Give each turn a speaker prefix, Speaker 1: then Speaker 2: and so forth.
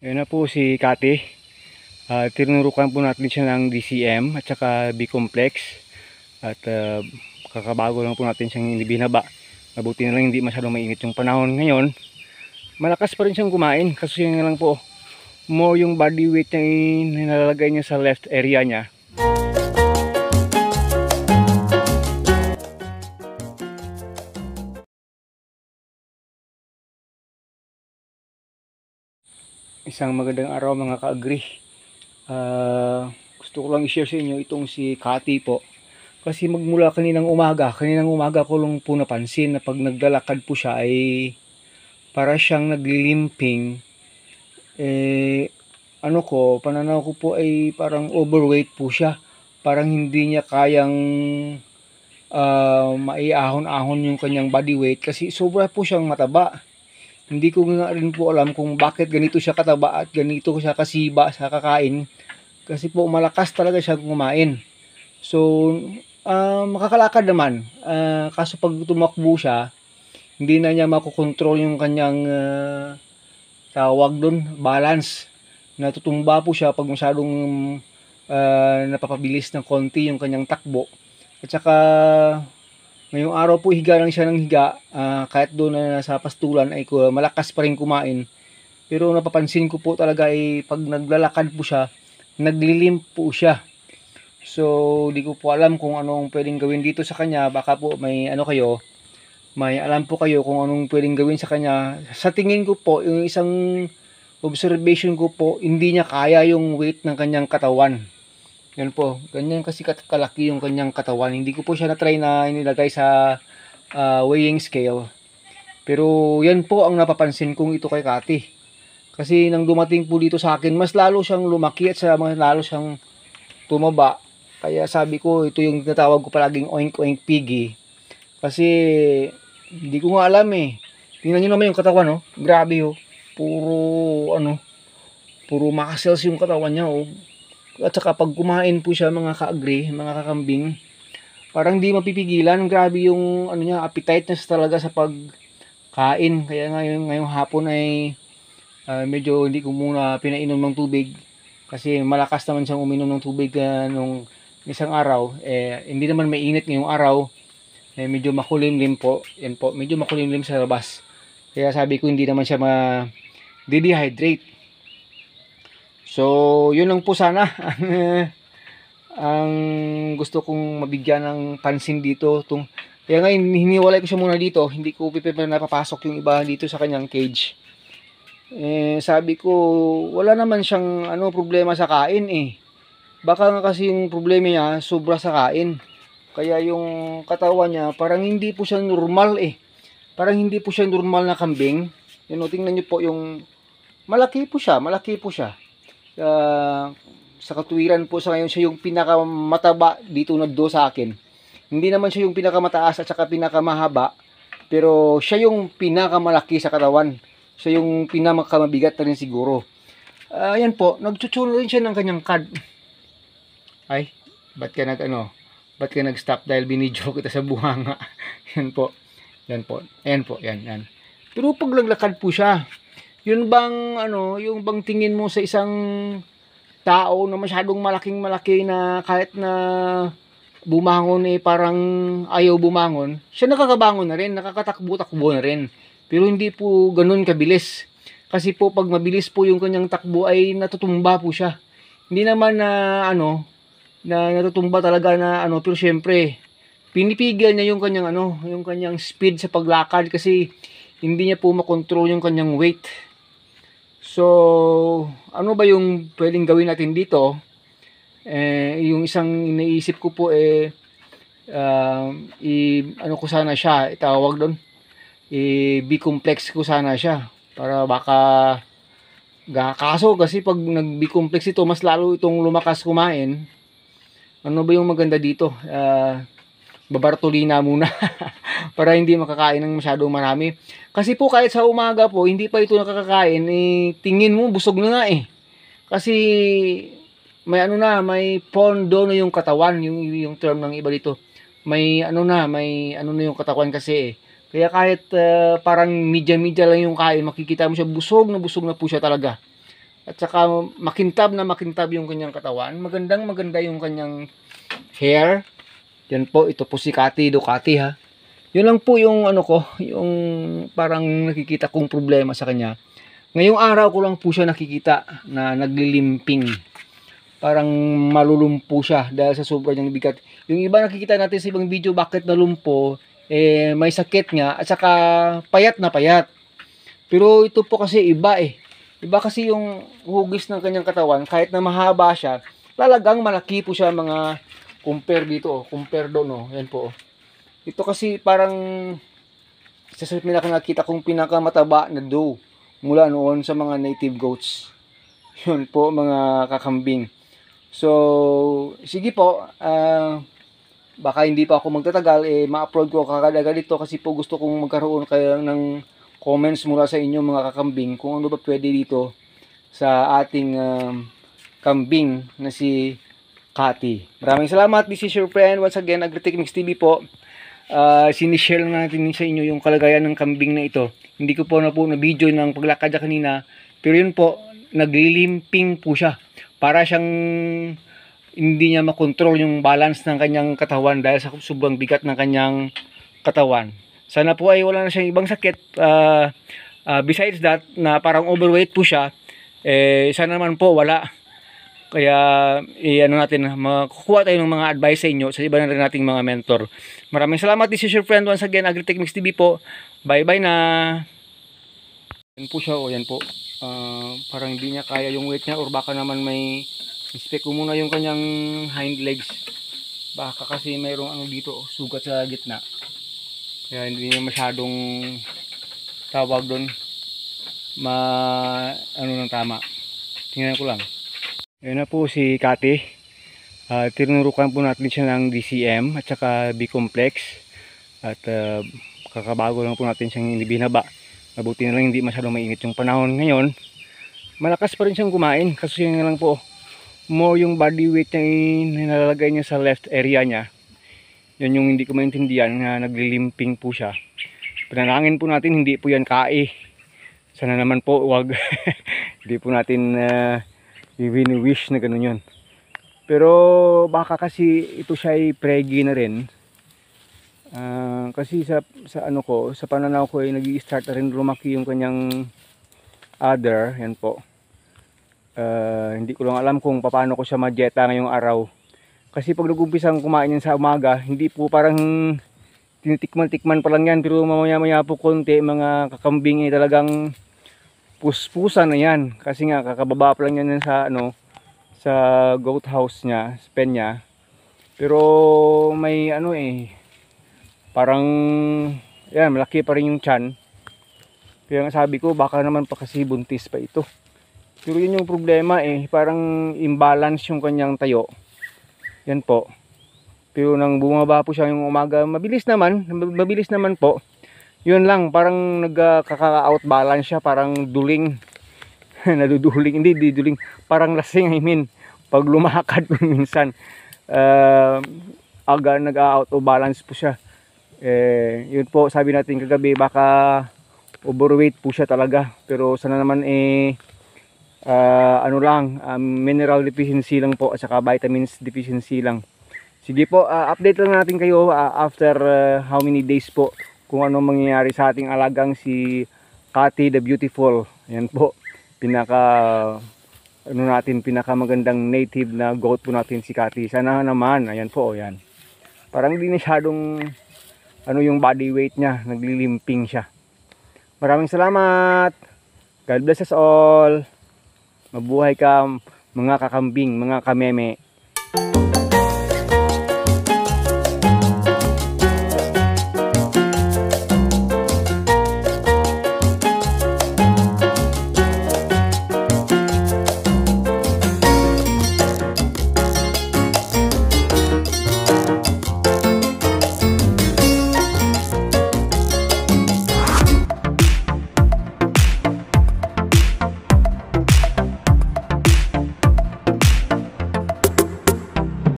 Speaker 1: Ayan na po si Kati. Tinurukan po natin siya ng DCM at saka B-complex. At kakabago lang po natin siyang binaba. Mabuti na lang hindi masyadong mainit yung panahon ngayon. Malakas pa rin siyang kumain. Kasi yun lang po, more yung body weight niya nilalagay niya sa left area niya. Isang magandang araw mga ka-agree. Gusto ko lang i-share sa inyo itong si Kati po. Kasi magmula kaninang umaga ko lang po napansin na pag naglalakad po siya ay para siyang naglilimping. Pananaw ko po ay parang overweight po siya. Parang hindi niya kayang maiahon-ahon yung kanyang body weight kasi sobra po siyang mataba. Hindi ko nga rin po alam kung bakit ganito siya kataba at ganito siya kasiba sa kakain. Kasi po malakas talaga siya kumain. So, makakalakad naman. Kaso pag tumakbo siya, hindi na niya makokontrol yung kanyang tawag doon, balance. Natutumba po siya pag masyadong napapabilis ng konti yung kanyang takbo. At saka ngayong araw po higa lang siya ng higa, kahit doon na sa pastulan ay malakas pa rin kumain. Pero napapansin ko po talaga ay pag naglalakad po siya, naglilimp po siya. So, di ko po alam kung anong pwedeng gawin dito sa kanya. Baka po may alam po kayo kung anong pwedeng gawin sa kanya. Sa tingin ko po, yung isang observation ko po, hindi niya kaya yung weight ng kanyang katawan. Yan po, ganyan kasi kalaki yung kanyang katawan. Hindi ko po siya na-try na inilagay sa weighing scale. Pero yan po ang napapansin kong ito kay Kati. Kasi nang dumating po dito sa akin, mas lalo siyang lumaki at mas lalo siyang tumaba. Kaya sabi ko, ito yung tinatawag ko palaging oink oink piggy. Kasi hindi ko nga alam eh. Tingnan niyo naman yung katawan, no? Grabe oh. Puro muscles yung katawan niya oh. At saka pag kumain po siya mga ka-agree, mga kakambing, parang di mapipigilan. Grabe yung appetite niya talaga sa pagkain. Kaya ngayong hapon ay medyo hindi ko muna pinainom ng tubig. Kasi malakas naman siyang uminom ng tubig nung isang araw. Hindi naman mainit ngayong araw. Medyo makulimlim po. Yan po, medyo makulimlim sa labas. Kaya sabi ko hindi naman siya ma-dehydrate. So, yun lang po sana ang gusto kong mabigyan ng pansin dito. Kaya ngayon, hiniwalay ko siya muna dito. Hindi ko napapasok yung iba dito sa kanyang cage. Sabi ko, wala naman siyang problema sa kain eh. Baka nga kasi yung problema niya, sobra sa kain. Kaya yung katawan niya, parang hindi po siya normal eh. Parang hindi po siya normal na kambing. Yun, tingnan niyo po yung malaki po siya. Sa katuwiran po sa ngayon, siya yung pinakamataba dito nagdo sa akin. Hindi naman siya yung pinakamataas at saka pinakamahaba, pero siya yung pinakamalaki sa katawan. Siya yung pinakamabigat na rin siguro. Yan po, nagchuchulo rin siya ng kanyang card. Ay, ba't ka nag-stop dahil binidyo kita sa buhanga? Yan po. Yan. Pero pag naglakad po siya, yung bang tingin mo sa isang tao na masyadong malaking-malaki na kahit na bumangon parang ayaw bumangon, siya nakakabangon na rin, nakakatakbo-takbo na rin. Pero hindi po ganun kabilis. Kasi po pag mabilis po yung kanyang takbo ay natutumba po siya. Hindi naman na natutumba talaga na pero syempre pinipigil niya yung kanyang speed sa paglakad kasi hindi niya po makontrol yung kanyang weight. So, ano ba yung pwedeng gawin natin dito? Yung isang iniisip ko po ko sana siya, itawag doon. B-complex ko sana siya para baka kaso kasi pag nag-B-complex ito, mas lalo itong lumakas kumain. Ano ba yung maganda dito? Babartolina muna para hindi makakain ng masyadong marami. Kasi po kahit sa umaga po, hindi pa ito nakakakain, tingin mo busog na nga eh. Kasi may pondo na yung katawan, yung term ng iba dito. May yung katawan kasi eh. Kaya kahit parang media lang yung kain, makikita mo siya busog na po siya talaga. At saka makintab na makintab yung kanyang katawan. Magandang maganda yung kanyang hair. Yan po, ito po si Ducati ha. Yun lang po yung ano ko, yung parang nakikita kong problema sa kanya. Ngayong araw ko lang po siya nakikita na naglilimping. Parang malulumpo siya dahil sa sobrang niyang bigat. Yung iba nakikita natin sa ibang video bakit nalumpo, may sakit nga at saka payat na payat. Pero ito po kasi iba Iba kasi yung hugis ng kanyang katawan, kahit na mahaba siya, talagang malaki po siya mga compare dito, compare doon, yan po. Ito kasi parang isa sa nakita kong pinakamataba na doe mula noon sa mga native goats. Yun po mga kakambing. So, sige po, baka hindi pa ako magtatagal, ma-upload ko kagad-agad dito kasi po gusto kong magkaroon kayo ng comments mula sa inyo mga kakambing kung ano ba pwede dito sa ating kambing na si Cathy. Maraming salamat. This is your friend once again, AgriTechnics TV po. Sinishare lang natin sa inyo yung kalagayan ng kambing na ito. Hindi ko po na video ng paglakad niya kanina, pero yun po, naglilimping po siya. Para siyang hindi niya makontrol yung balance ng kanyang katawan dahil sa sobrang bigat ng kanyang katawan. Sana po ay wala na siyang ibang sakit. Besides that, na parang overweight po siya, sana naman po wala. Kaya, ano natin, makukuha tayo ng mga advice sa inyo sa iba na rin nating mga mentor. Maraming salamat. This is your friend once again, AgriTechnics TV po. Bye-bye na. Yan po siya, yan po. Parang hindi niya kaya yung weight niya or baka naman may inspect ko muna yung kanyang hind legs. Baka kasi mayroong dito, sugat sa gitna. Kaya hindi niya masyadong tawag doon ng tama. Tingnan ko lang. Ayan na po si Cathy. Tinurukan po natin siya ng DCM at saka B-complex. At kakabago lang po natin siyang binaba. Mabuti na lang hindi masyadong mainit yung panahon ngayon. Malakas pa rin siyang kumain. Kasi yun lang po, more yung body weight niya nilalagay niya sa left area niya. Yan yung hindi ko maintindihan na naglilimping po siya. Panalangin po natin hindi po yan kai. Sana naman po wag. Hindi po natin wish na ganun yun. Pero baka kasi ito siya ay preggy na rin. Kasi sa pananaw ko ay nag-i-start na rin lumaki yung kanyang udder. Yan po. Hindi ko lang alam kung paano ko siya ma-dieta ngayong araw. Kasi pag nag-umpisang kumain yan sa umaga, hindi po parang tinitikman-tikman pa lang yan. Pero mamaya-maya po konti, mga kakambing talagang puspusan na yan. Kasi nga, kakababa pa lang yan sa, sa goat house niya, sa pen niya. Pero may parang, yan, malaki pa rin yung tiyan. Kaya nga sabi ko, baka naman pa kasi buntis pa ito. Pero yun yung problema parang imbalance yung kanyang tayo. Yan po. Pero nang bumaba po siya yung umaga, mabilis naman po. Yun lang, parang nagkaka-out balance siya, parang duling. Naduduling, hindi duling, parang lasing, pag lumakad minsan, nag-out of balance po siya. Yun po, sabi natin kagabi, baka overweight po siya talaga. Pero sana naman mineral deficiency lang po at saka vitamins deficiency lang. Sige po, update lang natin kayo after how many days po kung ano mangyayari sa ating alagang si Cathy the Beautiful. Yan po, pinakamagandang native na goat po natin si Cathy. Sana naman, ayan po, ayan. Parang hindi masyadong yung body weight niya, naglilimping siya. Maraming salamat. God bless us all. Mabuhay ka mga kakambing, mga kameme.